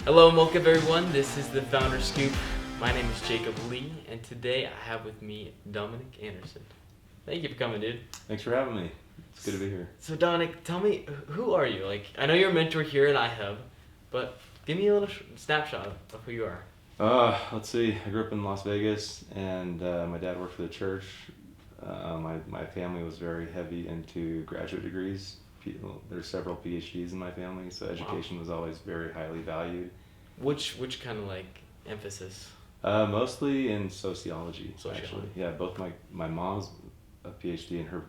Hello and welcome everyone. This is the Founder Scoop. My name is Jacob Lee, and today I have with me Dominic Anderson. Thank you for coming, dude. Thanks for having me. It's good to be here. So Dominic, tell me, who are you? Like, I know you're a mentor here at iHub, but give me a little snapshot of who you are. Let's see. I grew up in Las Vegas, and my dad worked for the church. My family was very heavy into graduate degrees. There's several PhDs in my family, so education was always very highly valued. Which kind of like emphasis? Mostly in sociology, Sociology. actually. Yeah, both my mom's a PhD, and her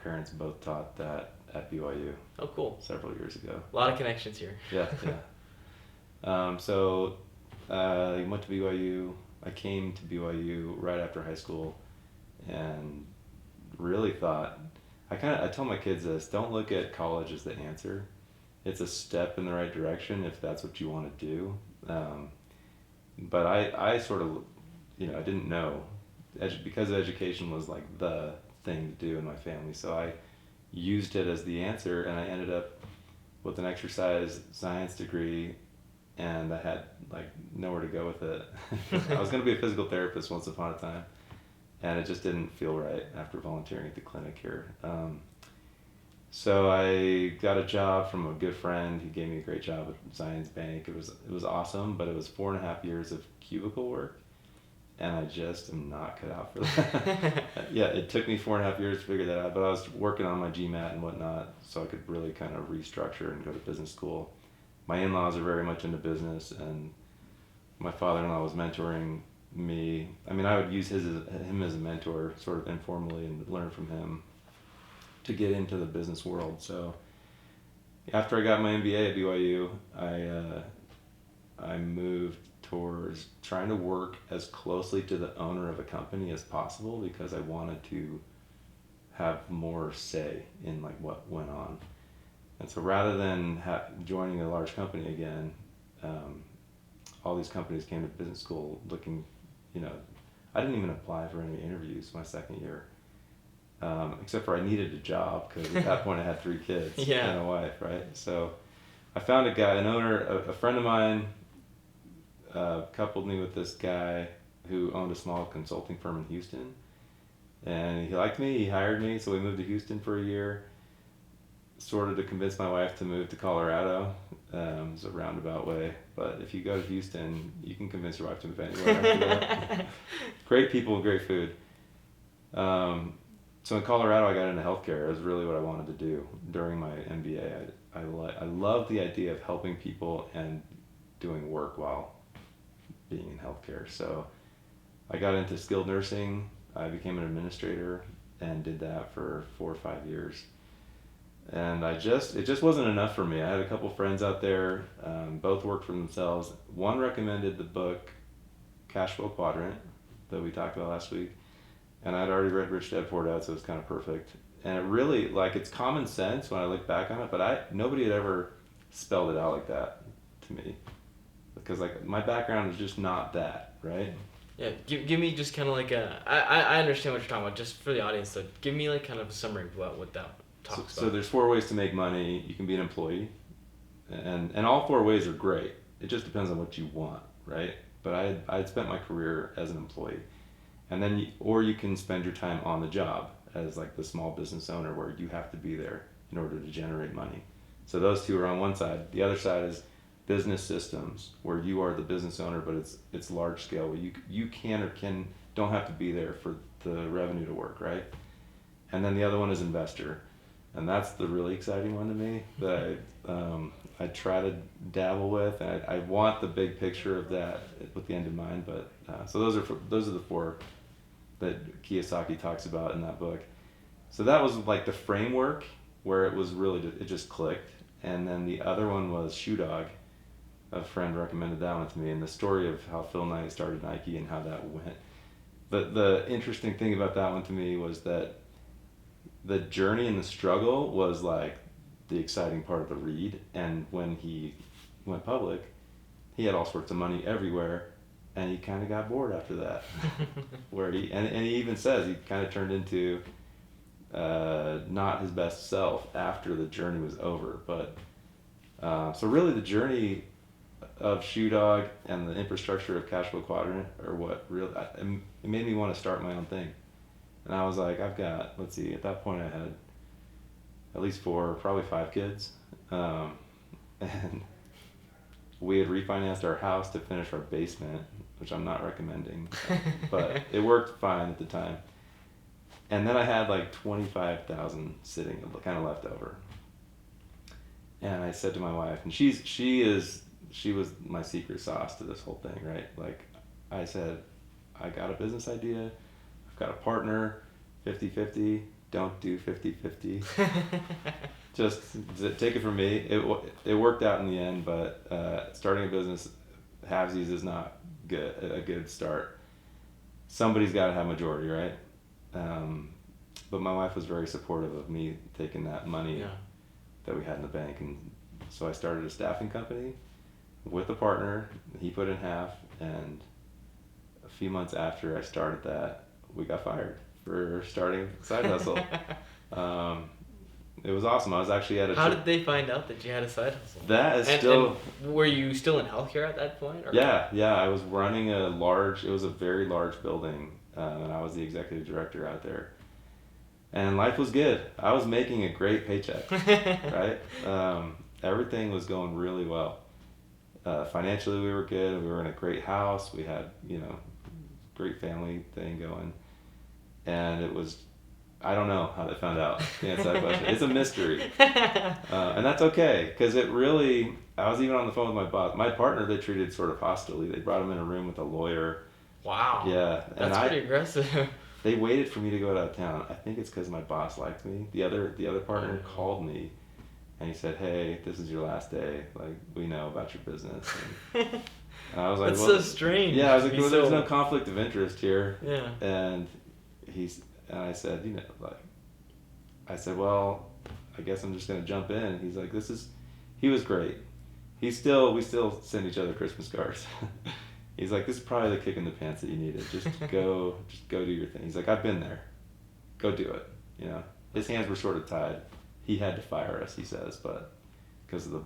parents both taught that at BYU Oh, cool. several years ago. A lot of connections here. Yeah, yeah. I went to BYU. I came to BYU right after high school, and really thought, I tell my kids this: don't look at college as the answer. It's a step in the right direction if that's what you want to do. But I sort of, I didn't know, because education was like the thing to do in my family. So I used it as the answer, and I ended up with an exercise science degree, and I had like nowhere to go with it. I was going to be a physical therapist once upon a time, and it just didn't feel right after volunteering at the clinic here. So I got a job from a good friend. He gave me a great job at Zions Bank. It was awesome, but it was 4.5 years of cubicle work, and I just am not cut out for that. Yeah, it took me 4.5 years to figure that out, but I was working on my GMAT and whatnot, so I could really kind of restructure and go to business school. My in-laws are very much into business, and my father-in-law was mentoring me. I mean, I would use him as a mentor, sort of informally, and learn from him to get into the business world. So after I got my MBA at BYU, I moved towards trying to work as closely to the owner of a company as possible, because I wanted to have more say in like what went on. And so rather than joining a large company again, all these companies came to business school looking, I didn't even apply for any interviews my second year, except for I needed a job, because at that point I had 3 kids Yeah. and a wife, right? So I found a guy, an owner, a friend of mine, coupled me with this guy who owned a small consulting firm in Houston, and he liked me, he hired me, so we moved to Houston for a year, sort of to convince my wife to move to Colorado. It's a roundabout way, but if you go to Houston, you can convince your wife to move anywhere after that. Great people, great food. So in Colorado, I got into healthcare. It was really what I wanted to do during my MBA. I love the idea of helping people and doing work while being in healthcare. So I got into skilled nursing. I became an administrator and did that for 4 or 5 years. And it just wasn't enough for me. I had a couple friends out there, both worked for themselves. One recommended the book Cashflow, Quadrant that we talked about last week, and I'd already read Rich Dad Poor Dad, so it was kind of perfect. And it really, like, it's common sense when I look back on it, but nobody had ever spelled it out like that to me, because like my background is just not that, right? Yeah, give me just kind of like I understand what you're talking about, just for the audience, so give me like kind of a summary of what that talks about. So there's 4 ways to make money. You can be an employee, and all 4 ways are great. It just depends on what you want, right? But I had spent my career as an employee, and then or you can spend your time on the job as like the small business owner, where you have to be there in order to generate money. So those 2 are on one side. The other side is business systems, where you are the business owner, but it's large scale, where you can or don't have to be there for the revenue to work, right? And then the other one is investor. And that's the really exciting one to me, that I try to dabble with, and I want the big picture of that with the end in mind. But so those are the 4 that Kiyosaki talks about in that book. So that was like the framework where it was really it just clicked. And then the other one was Shoe Dog. A friend recommended that one to me, and the story of how Phil Knight started Nike and how that went. But the interesting thing about that one to me was that the journey and the struggle was like the exciting part of the read. And when he went public, he had all sorts of money everywhere, and he kind of got bored after that. Where he even says he kind of turned into not his best self after the journey was over. But so really the journey of Shoe Dog and the infrastructure of Cashflow Quadrant are what really, it made me want to start my own thing. And I was like, I've got, let's see, at that point I had at least 4, probably 5 kids. And we had refinanced our house to finish our basement, which I'm not recommending, but it worked fine at the time. And then I had like 25,000 sitting, kind of left over. And I said to my wife, and she was my secret sauce to this whole thing, right? Like, I said, I got a business idea, I've got a partner, 50-50, don't do 50-50. Just take it from me. It worked out in the end, but starting a business, halvesies is not a good start. Somebody's got to have majority, right? But my wife was very supportive of me taking that money that we had in the bank, and so I started a staffing company with a partner. He put in half, and a few months after I started that, we got fired for starting a side hustle. It was awesome. I was actually at a... How did they find out that you had a side hustle? That is still... And were you still in healthcare at that point? Or? Yeah. I was running it was a very large building, and I was the executive director out there. And life was good. I was making a great paycheck, right? Everything was going really well. Financially, we were good. We were in a great house. We had, great family thing going. And it was... I don't know how they found out, to answer that question. It's a mystery. And that's okay, because I was even on the phone with my boss. My partner, they treated sort of hostilely. They brought him in a room with a lawyer. Wow. Yeah. That's pretty aggressive. They waited for me to go out of town. I think it's because my boss liked me. The other partner called me, and he said, "Hey, this is your last day. Like, we know about your business." And I was like, that's so strange. Yeah, I was like, well, there's no conflict of interest here. Yeah. And I said, well, I guess I'm just gonna jump in. He's like, he was great. We still send each other Christmas cards. He's like, this is probably the kick in the pants that you needed. Just go do your thing. He's like, I've been there. Go do it. His hands were sort of tied. He had to fire us, he says, but because of the,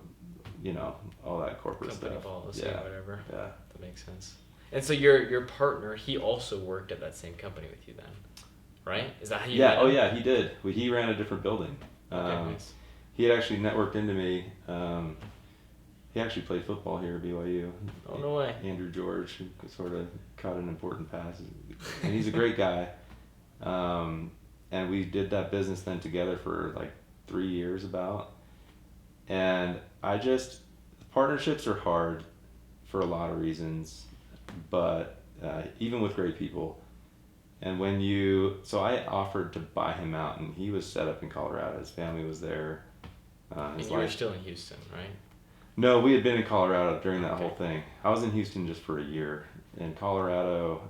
all that corporate company stuff. policy or whatever. Yeah. That makes sense. And so your partner, he also worked at that same company with you then, right? Is that how you met him? Yeah, he did. He ran a different building. Okay, nice. He had actually networked into me. He actually played football here at BYU. Oh, no way. Andrew George, who sort of caught an important pass. And he's a great guy. And we did that business then together for like 3 years about. And partnerships are hard for a lot of reasons, but even with great people. And so I offered to buy him out, and he was set up in Colorado. His family was there. And you were still in Houston, right? No, we had been in Colorado during that whole thing. I was in Houston just for a year. In Colorado,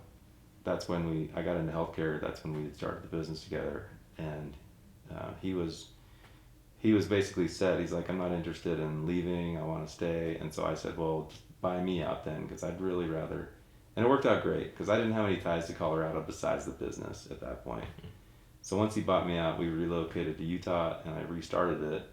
that's when I got into healthcare. That's when we had started the business together. And he was basically said, he's like, I'm not interested in leaving. I want to stay. And so I said, well, just buy me out then, because I'd really rather. And it worked out great, because I didn't have any ties to Colorado besides the business at that point. So once he bought me out, we relocated to Utah, and I restarted it.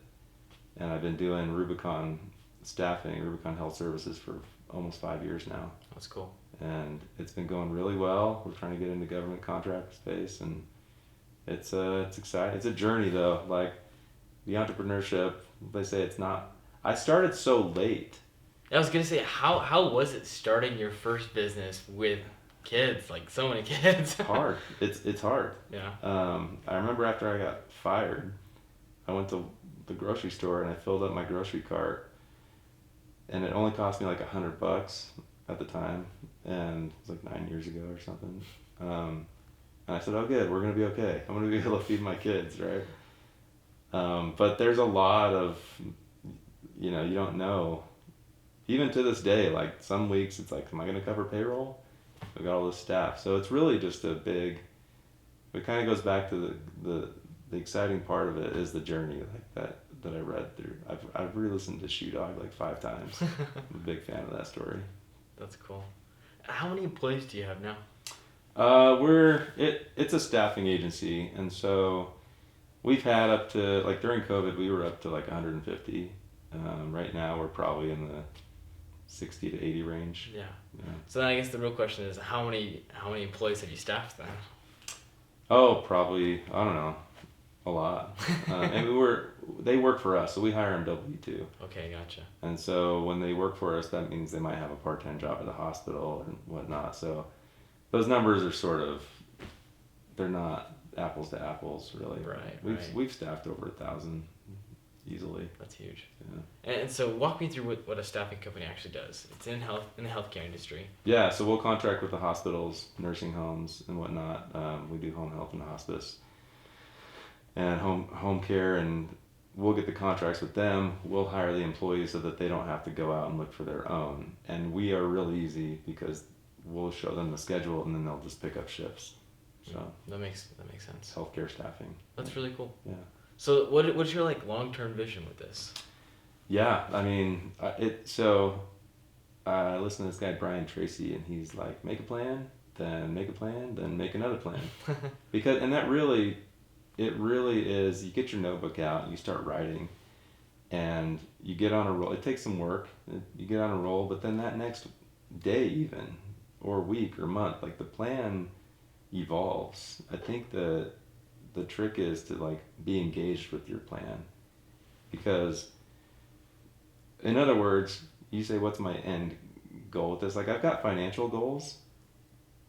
And I've been doing Rubicon Staffing, Rubicon Health Services for almost 5 years now. That's cool. And it's been going really well. We're trying to get into government contract space, and it's exciting. It's a journey though. Like the entrepreneurship, they say it's not. I started so late. I was gonna say, how was it starting your first business with kids, like so many kids? Hard. It's hard. Yeah. I remember after I got fired, I went to the grocery store and I filled up my grocery cart. And it only cost me like $100 at the time, and it was like 9 years ago or something. And I said, "Oh, good, we're gonna be okay. I'm gonna be able to feed my kids, right?" But there's a lot of, you don't know. Even to this day, like some weeks, it's like, am I gonna cover payroll? We've got all this staff, so it's really just a big. It kind of goes back to the exciting part of it is the journey, like that I read through. I've re-listened to Shoe Dog like 5 times. I'm a big fan of that story. That's cool. How many employees do you have now? It's a staffing agency, and so we've had up to, like during COVID, we were up to like 150. Right now we're probably in the 60 to 80 range. Yeah. Yeah. So then I guess the real question is how many employees have you staffed then? Oh, probably, I don't know, a lot. And they work for us, so we hire them W-2. Okay, gotcha. And so when they work for us, that means they might have a part-time job at the hospital and whatnot. So those numbers are sort of, they're not apples to apples, really. Right. We've staffed over 1,000 easily. That's huge. Yeah. And so walk me through what a staffing company actually does. It's in the healthcare industry. Yeah, so we'll contract with the hospitals, nursing homes, and whatnot. We do home health and hospice, and home care, and we'll get the contracts with them. We'll hire the employees so that they don't have to go out and look for their own. And we are really easy because we'll show them the schedule, and then they'll just pick up shifts. So that makes sense. Healthcare staffing. That's really cool. Yeah. So what's your long-term vision with this? Yeah, I mean, I listen to this guy Brian Tracy, and he's like, make a plan, then make a plan, then make another plan. And it really is, you get your notebook out, you start writing, and you get on a roll. It takes some work, you get on a roll, but then that next day even, or week or month, the plan evolves. I think the trick is to be engaged with your plan, because in other words, you say, what's my end goal with this? I've got financial goals,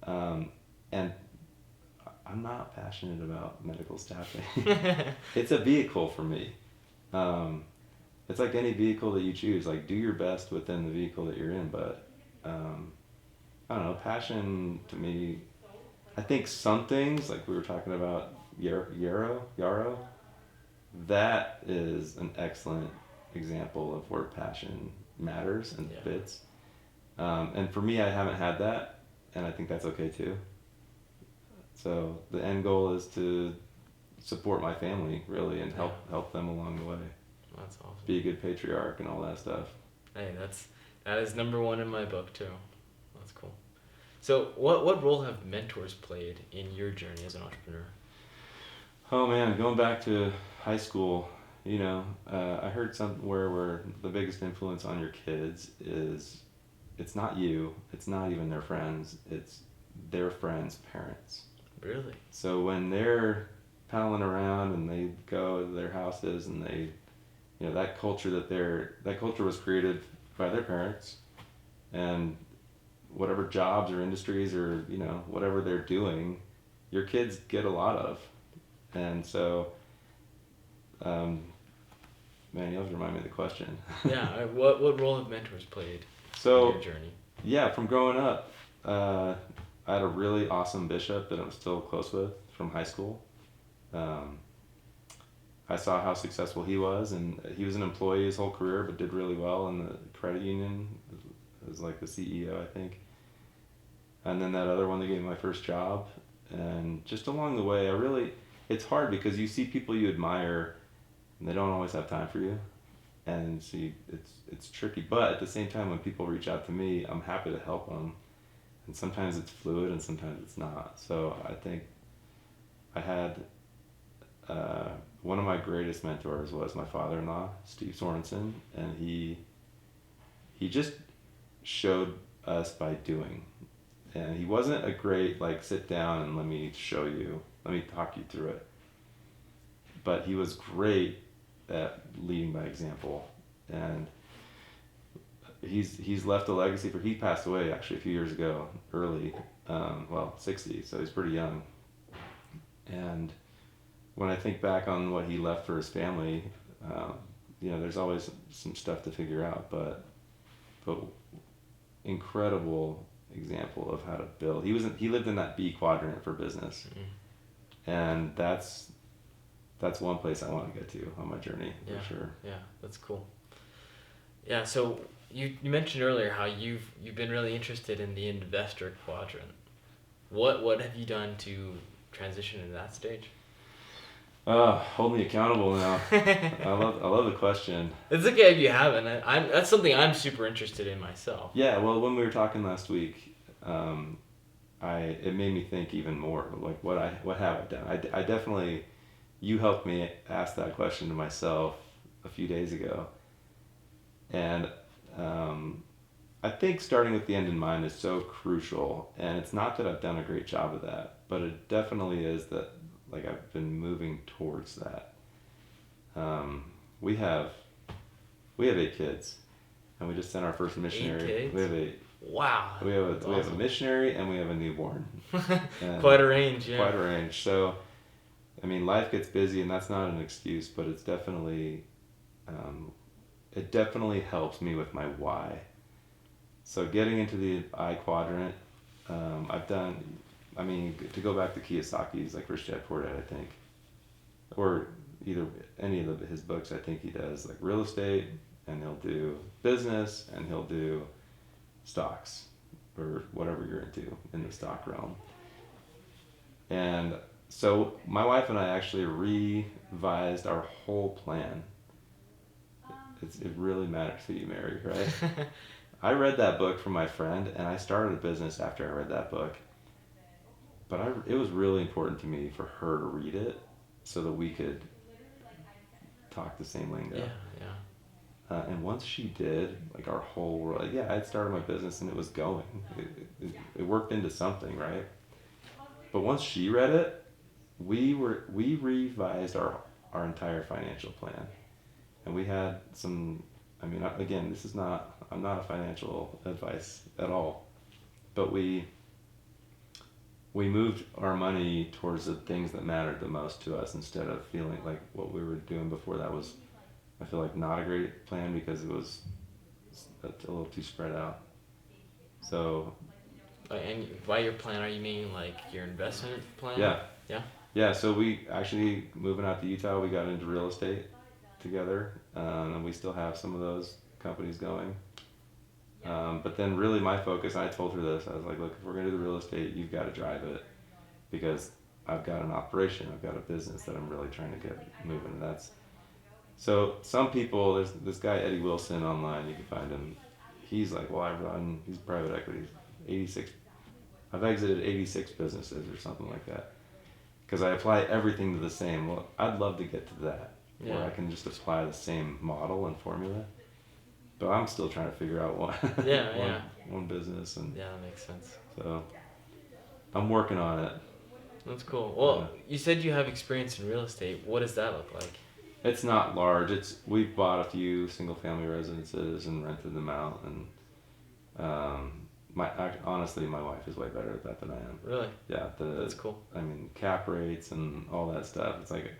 and I'm not passionate about medical staffing. It's a vehicle for me. It's like any vehicle that you choose. Do your best within the vehicle that you're in, but I don't know, passion to me, I think some things, like we were talking about Yarrow, that is an excellent example of where passion matters and fits. And for me, I haven't had that, and I think that's okay too. So the end goal is to support my family, really, and help them along the way. That's awesome. Be a good patriarch and all that stuff. Hey, that is number one in my book too. That's cool. So what role have mentors played in your journey as an entrepreneur? Oh man, going back to high school, I heard somewhere where the biggest influence on your kids is, it's not you, it's not even their friends, it's their friends' parents. Really? So when they're palling around and they go to their houses and they, that culture was created by their parents, and whatever jobs or industries or, whatever they're doing, your kids get a lot of. And so, man, you have to remind me of the question. Yeah, what role have mentors played in your journey? Yeah, from growing up, I had a really awesome bishop that I'm still close with from high school. I saw how successful he was, and he was an employee his whole career, but did really well in the credit union. As the CEO, I think. And then that other one that gave me my first job, and just along the way, it's hard because you see people you admire, and they don't always have time for you, and see it's tricky. But at the same time, when people reach out to me, I'm happy to help them, and sometimes it's fluid and sometimes it's not. So I think I had one of my greatest mentors was my father-in-law, Steve Sorensen, and he just showed us by doing. And he wasn't a great sit down and let me show you, let me talk you through it, but he was great at leading by example. And he's left a legacy. He passed away actually a few years ago, early, 60, so he's pretty young. And when I think back on what he left for his family, there's always some stuff to figure out, but incredible example of how to build. He lived in that B quadrant for business. Mm-hmm. And that's one place I want to get to on my journey, for sure. Yeah, that's cool. Yeah, so you mentioned earlier how you've been really interested in the investor quadrant. What have you done to transition into that stage? Hold me accountable now. I love the question. It's okay if you haven't. That's something I'm super interested in myself. Yeah, well, when we were talking last week, it made me think even more. What have I done? I definitely, you helped me ask that question to myself a few days ago, and I think starting with the end in mind is so crucial, and it's not that I've done a great job of that, but it definitely is that, like, I've been moving towards that. Um, we have 8 kids, and we just sent our first missionary. 8 kids? We have 8. Wow. We have That's we have a awesome. missionary and we have a newborn. And Quite a range, yeah. Quite a range. So, I mean, life gets busy, and that's not an excuse, but it's definitely, it definitely helps me with my why. So getting into the I quadrant, I've done, I mean, to go back to Kiyosaki's, like Rich Dad Poor Dad, I think, or either any of his books, I think he does like real estate, and he'll do business, and he'll do stocks, or whatever you're into in the stock realm. And so my wife and I actually revised our whole plan. It really matters who you marry, right? I read that book from my friend, and I started a business after I read that book. But it was really important to me for her to read it so that we could talk the same lingo. Yeah. And once she did, like our whole world, yeah, I'd started my business and it was going. It worked into something, right? But once she read it, we revised our entire financial plan. And we had some, I mean, again, I'm not a financial advice at all, but we moved our money towards the things that mattered the most to us, instead of feeling like what we were doing before that was, I feel like, not a great plan, because it was a little too spread out. So. And by your plan, are you meaning like your investment plan? Yeah. Yeah? Yeah, so we actually, moving out to Utah, we got into real estate together, and we still have some of those companies going. But then really my focus, I told her this, I was like, look, if we're going to do the real estate, you've got to drive it, because I've got an operation, I've got a business that I'm really trying to get moving. And so some people, there's this guy, Eddie Wilson, online, you can find him. He's like, well, he's private equity, I've exited 86 businesses or something like that, because I apply everything to the same. Well, I'd love to get to that, where I can just apply the same model and formula. But I'm still trying to figure out one business, and yeah, that makes sense. So I'm working on it. That's cool. Well, you said you have experience in real estate. What does that look like? It's not large. We've bought a few single family residences and rented them out, and honestly, my wife is way better at that than I am. Really? Yeah. That's cool. I mean, cap rates and all that stuff. It's like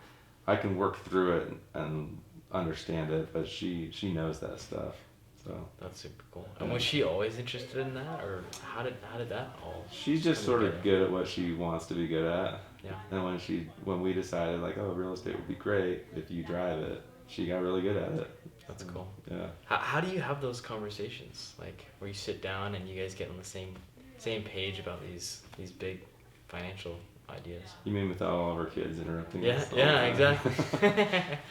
I can work through it and understand it, but she knows that stuff. So that's super cool. And was she always interested in that, or how did that all? She's just sort of good at what she wants to be good at. Yeah. And when we decided, like, oh, real estate would be great if you drive it, she got really good at it. That's cool. Yeah. How do you have those conversations, like where you sit down and you guys get on the same page about these big financial ideas? You mean without all of our kids interrupting us? Yeah, exactly.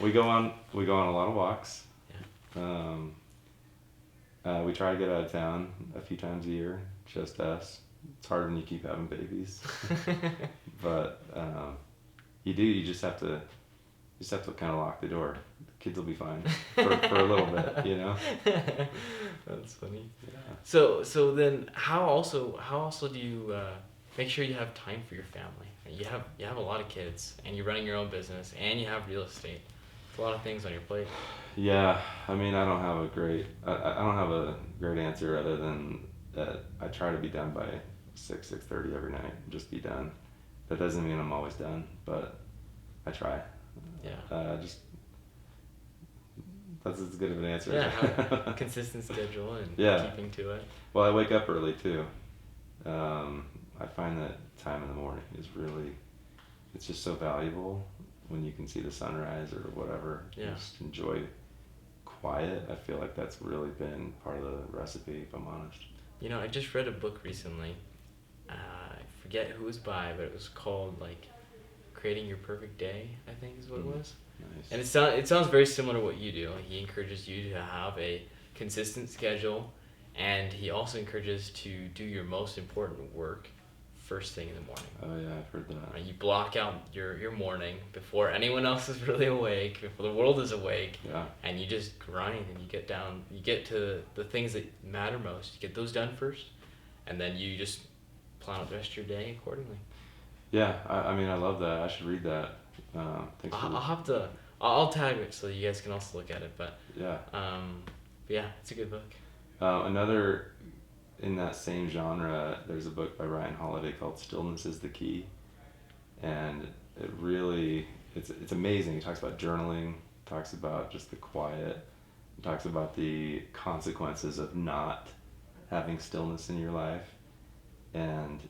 We go on a lot of walks. Yeah. We try to get out of town a few times a year, just us. It's hard when you keep having babies, but you just have to kind of lock the door. The kids will be fine for a little bit, you know. That's funny. Yeah. So then how also do you make sure you have time for your family? You have a lot of kids, and you're running your own business, and you have real estate. It's a lot of things on your plate. Yeah, I mean, I don't have a great answer, other than that I try to be done by 6:30 every night. Just be done. That doesn't mean I'm always done, but I try. Yeah. That's as good of an answer. Yeah, have a consistent schedule and keeping to it. Well, I wake up early too. I find that time in the morning is really, it's just so valuable when you can see the sunrise or whatever. Yeah. Just enjoy quiet. I feel like that's really been part of the recipe, if I'm honest. You know, I just read a book recently. I forget who it was by, but it was called like Creating Your Perfect Day, I think is what it was. Nice. And it sounds very similar to what you do. He encourages you to have a consistent schedule, and he also encourages to do your most important work first thing in the morning. Oh yeah, I've heard that. Right? You block out your morning before anyone else is really awake, before the world is awake, Yeah. and you just grind and you get to the things that matter most. You get those done first, and then you just plan out the rest of your day accordingly. Yeah, I mean, I love that. I should read that. Thanks for I'll have to. I'll tag it so you guys can also look at it. But yeah. yeah, it's a good book. Another in that same genre, there's a book by Ryan Holiday called Stillness is the Key, and it really it's amazing. He talks about journaling, talks about just the quiet, talks about the consequences of not having stillness in your life, and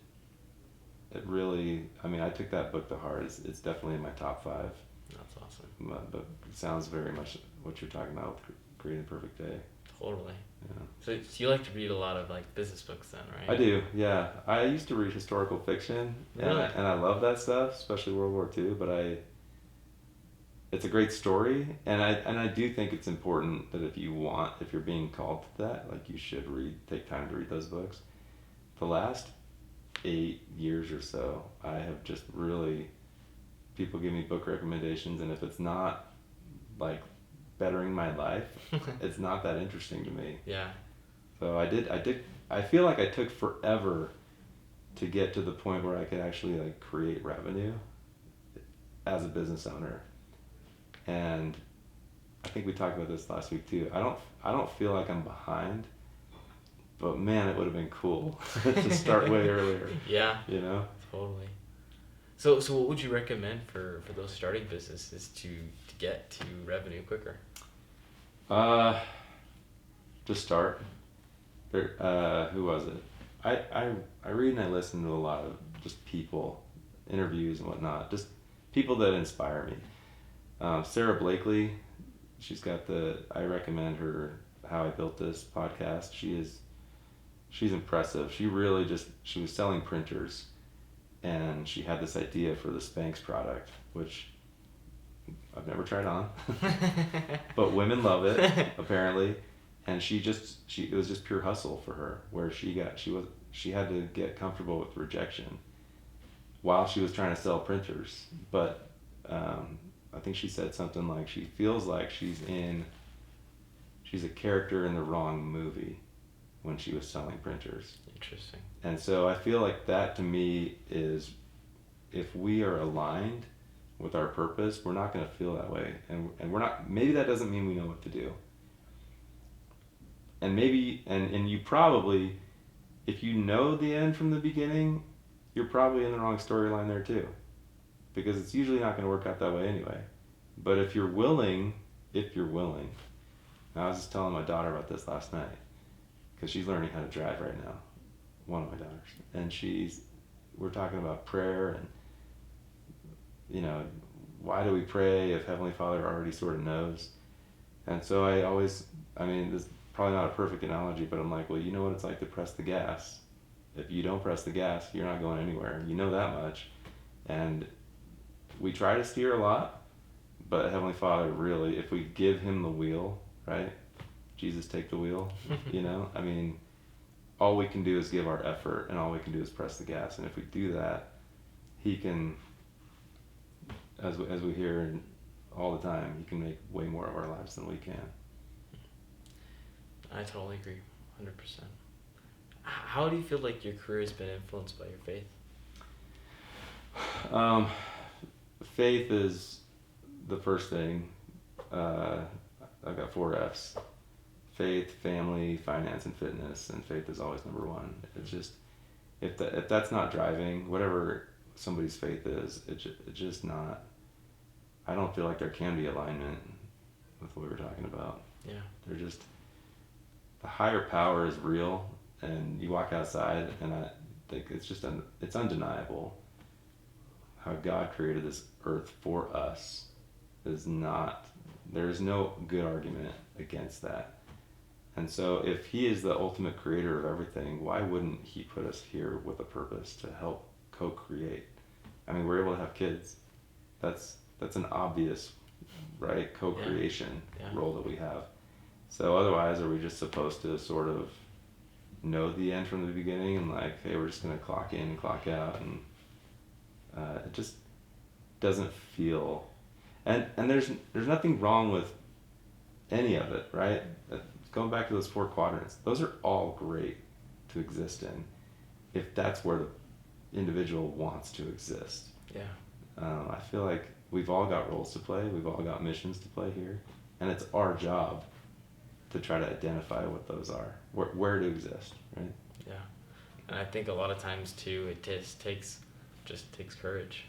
it really, I mean, I took that book to heart. It's definitely in my top 5. That's awesome. But it sounds very much what you're talking about with Creating the Perfect Day. Totally. Yeah. So you like to read a lot of like business books then, right? I do, yeah. I used to read historical fiction, Really? and I love that stuff, especially World War II. But it's a great story, and I do think it's important that if you're being called to that, like you should take time to read those books. The last 8 years or so, I have just really, people give me book recommendations, and if it's not like bettering my life, it's not that interesting to me. Yeah. So I feel like I took forever to get to the point where I could actually like create revenue as a business owner. And I think we talked about this last week too. I don't feel like I'm behind, but man, it would have been cool to start way earlier. Yeah. You know? Totally. So what would you recommend for those starting businesses to get to revenue quicker? Just start. Who was it? I read and I listen to a lot of just people, interviews and whatnot, just people that inspire me. Sarah Blakely, she's got I recommend her How I Built This podcast. She's impressive. She was selling printers, and she had this idea for the Spanx product, which I've never tried on, but women love it apparently. And it was just pure hustle for her, where she had to get comfortable with rejection while she was trying to sell printers. But I think she said something like she feels like she's a character in the wrong movie when she was selling printers. Interesting. And so I feel like that to me is, if we are aligned with our purpose, we're not going to feel that way. And we're not, maybe that doesn't mean we know what to do. And maybe, and you probably, if you know the end from the beginning, you're probably in the wrong storyline there too. Because it's usually not going to work out that way anyway. But if you're willing, I was just telling my daughter about this last night, because she's learning how to drive right now, one of my daughters. And we're talking about prayer and, you know, why do we pray if Heavenly Father already sort of knows? And so this is probably not a perfect analogy, but I'm like, well, you know what it's like to press the gas. If you don't press the gas, you're not going anywhere. You know that much. And we try to steer a lot, but Heavenly Father really, if we give Him the wheel, right? Jesus, take the wheel, you know? I mean, all we can do is give our effort, and all we can do is press the gas. And if we do that, He can, as we hear all the time, He can make way more of our lives than we can. I totally agree, 100%. How do you feel like your career has been influenced by your faith? Faith is the first thing. I've got 4 F's. Faith, family, finance, and fitness. And faith is always number 1. It's just, if that's not driving, whatever somebody's faith is, it's just not, I don't feel like there can be alignment with what we were talking about. Yeah. They're just, the higher power is real, and you walk outside, and I think it's undeniable how God created this earth for us. There's no good argument against that. And so if He is the ultimate creator of everything, why wouldn't He put us here with a purpose to help co-create? I mean, we're able to have kids. That's an obvious, right, co-creation role that we have. So otherwise, are we just supposed to sort of know the end from the beginning and like, hey, we're just gonna clock in and clock out, and it just doesn't feel. And there's nothing wrong with any of it, right? Going back to those 4 quadrants, those are all great to exist in, if that's where the individual wants to exist. Yeah. I feel like we've all got roles to play, we've all got missions to play here, and it's our job to try to identify what those are, where to exist, right? Yeah. And I think a lot of times too, it takes courage.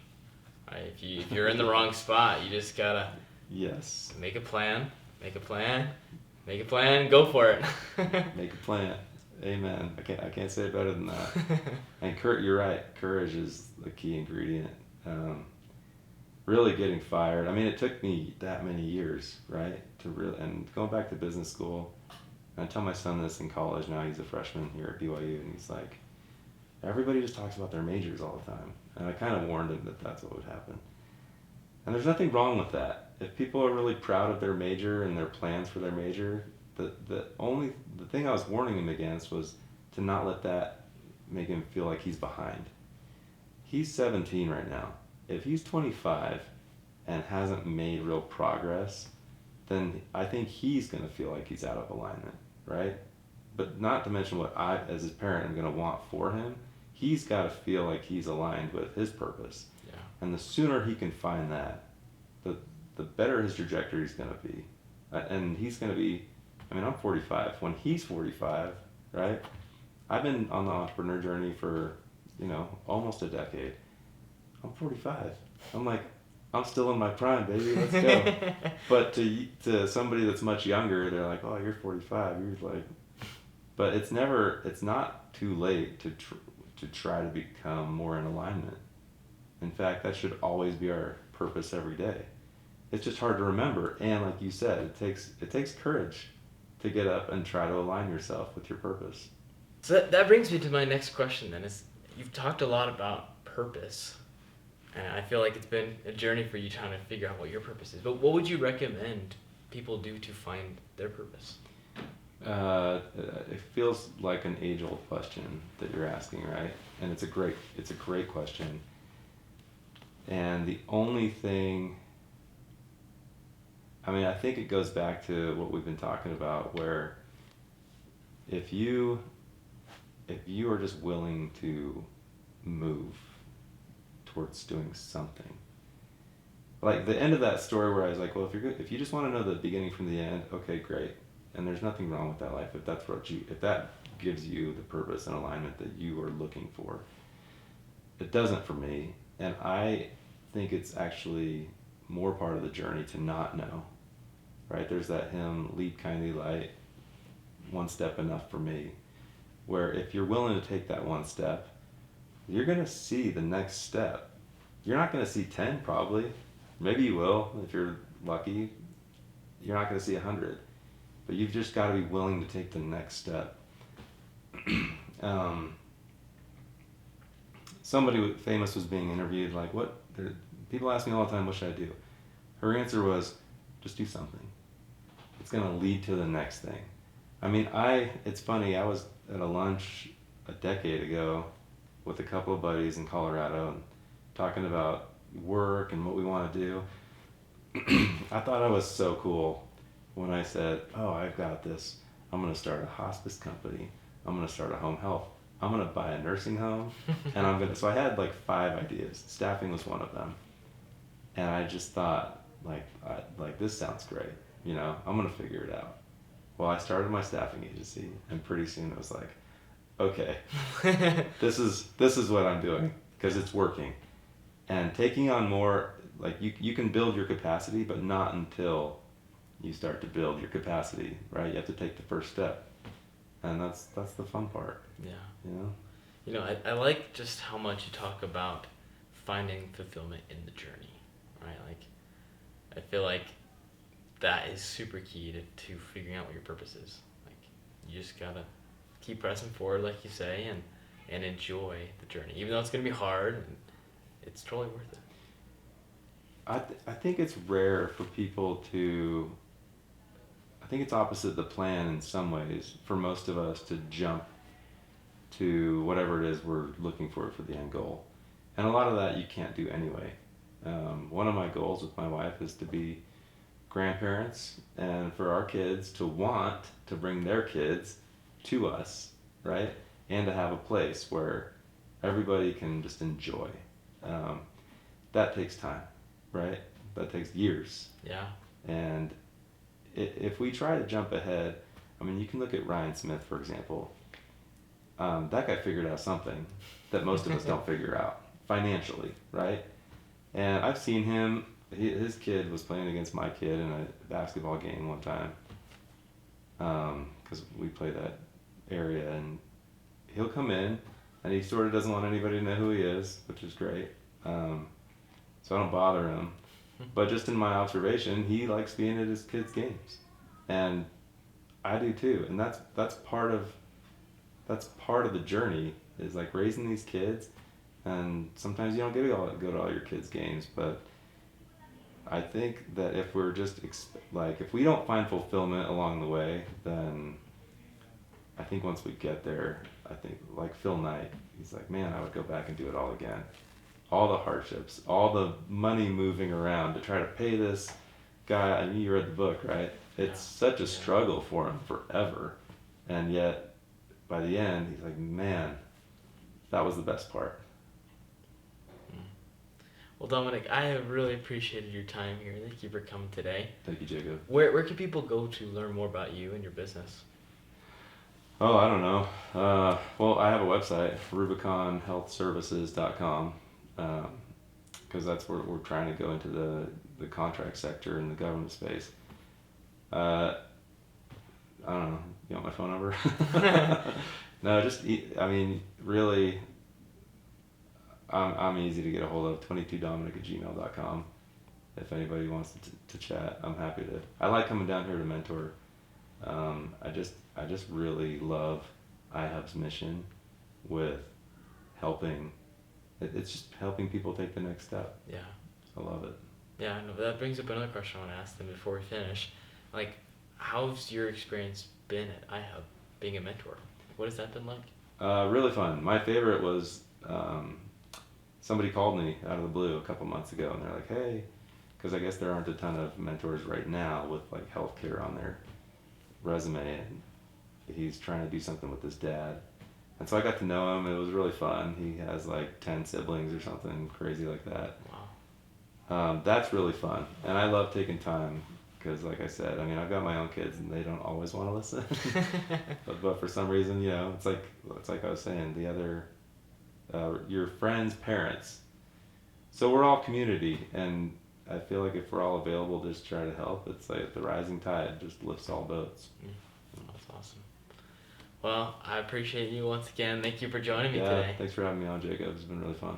Right? If you're in the wrong spot, you just gotta Yes. make a plan, go for it. Make a plan. Amen. I can't say it better than that. And you're right. Courage is the key ingredient. Really getting fired. I mean, it took me that many years, right, to really, and going back to business school. And I tell my son this in college now. He's a freshman here at BYU, and he's like, everybody just talks about their majors all the time. And I kind of warned him that that's what would happen. And there's nothing wrong with that. If people are really proud of their major and their plans for their major, the thing I was warning him against was to not let that make him feel like he's behind. He's 17 right now. If he's 25 and hasn't made real progress, then I think he's going to feel like he's out of alignment, right? But not to mention what I, as his parent, am going to want for him. He's got to feel like he's aligned with his purpose. Yeah. And the sooner he can find that, the better his trajectory is going to be. And he's going to be, I mean, I'm 45. When he's 45, right? I've been on the entrepreneur journey for, almost a decade. I'm 45. I'm like, I'm still in my prime, baby. Let's go. But to somebody that's much younger, they're like, oh, you're 45. You're like, but it's not too late to try to become more in alignment. In fact, that should always be our purpose every day. It's just hard to remember, and like you said, it takes courage to get up and try to align yourself with your purpose. So that brings me to my next question then. You've talked a lot about purpose, and I feel like it's been a journey for you trying to figure out what your purpose is. But what would you recommend people do to find their purpose? It feels like an age-old question that you're asking, right? And it's a great question. And the only thing, I mean, I think it goes back to what we've been talking about, where if you are just willing to move towards doing something, like the end of that story where I was like, well, if you just want to know the beginning from the end, okay, great. And there's nothing wrong with that life if that gives you the purpose and alignment that you are looking for. It doesn't for me, and I think it's actually more part of the journey to not know, right? There's that hymn, lead kindly light, one step enough for me, where if you're willing to take that one step, you're going to see the next step. You're not going to see 10 probably. Maybe you will if you're lucky. You're not going to see 100. But you've just got to be willing to take the next step. Somebody famous was being interviewed, like, people ask me all the time, what should I do? Her answer was, just do something. It's going to lead to the next thing. I mean, it's funny, I was at a lunch a decade ago with a couple of buddies in Colorado and talking about work and what we want to do. I thought I was so cool when I said, oh, I've got this. I'm going to start a hospice company. I'm going to start a home health. I'm going to buy a nursing home. And so I had like 5 ideas. Staffing was one of them. And I just thought, like this sounds great. I'm going to figure it out. Well, I started my staffing agency, and pretty soon I was like, okay, this is what I'm doing, because it's working. And taking on more, like you can build your capacity, but not until you start to build your capacity, right? You have to take the first step, and that's the fun part. Yeah. I like just how much you talk about finding fulfillment in the journey, right? Like, I feel like that is super key to figuring out what your purpose is. Like, you just gotta keep pressing forward, like you say, and enjoy the journey, even though it's gonna be hard. It's totally worth it. I think it's rare for people to. I think it's opposite the plan in some ways for most of us to jump to whatever it is we're looking for the end goal. And a lot of that you can't do anyway. One of my goals with my wife is to be grandparents and for our kids to want to bring their kids to us, right? And to have a place where everybody can just enjoy. That takes time, right? That takes years. Yeah. And if we try to jump ahead, I mean, you can look at Ryan Smith, for example. That guy figured out something that most of us don't figure out financially, right? And I've seen him, his kid was playing against my kid in a basketball game one time, because we play that area, and he'll come in and he sort of doesn't want anybody to know who he is, which is great. So I don't bother him. But just in my observation, he likes being at his kids' games, and I do too. And that's part of the journey, is like raising these kids. And sometimes you don't get to go to all your kids' games, but I think that if we're just if we don't find fulfillment along the way, then I think once we get there, I think like Phil Knight, he's like, man, I would go back and do it all again. All the hardships, all the money moving around to try to pay this guy. I mean, you read the book, right? It's such a struggle for him forever. And yet, by the end, he's like, man, that was the best part. Well, Dominic, I have really appreciated your time here. Thank you for coming today. Thank you, Jacob. Where can people go to learn more about you and your business? Oh, I don't know. Well, I have a website, rubiconhealthservices.com. Because that's where we're trying to go into the contract sector and the government space. I don't know. You want my phone number? No, I mean, really, I'm easy to get a hold of. 22dominic@gmail.com. If anybody wants to chat, I'm happy to. I like coming down here to mentor. I just really love iHub's mission with helping. It's just helping people take the next step. Yeah. I love it. Yeah, I know. That brings up another question I want to ask them before we finish. Like, how's your experience been at iHub, being a mentor? What has that been like? Really fun. My favorite was somebody called me out of the blue a couple months ago, and they're like, hey, because I guess there aren't a ton of mentors right now with like healthcare on their resume, and he's trying to do something with his dad. And so I got to know him. It was really fun. He has like 10 siblings or something crazy like that. Wow. That's really fun. And I love taking time because, like I said, I mean, I've got my own kids and they don't always want to listen. but for some reason, it's like I was saying, the other, your friends' parents. So we're all community, and I feel like if we're all available to just try to help, it's like the rising tide just lifts all boats. That's awesome. Well, I appreciate you once again. Thank you for joining me today. Thanks for having me on, Jacob. It's been really fun.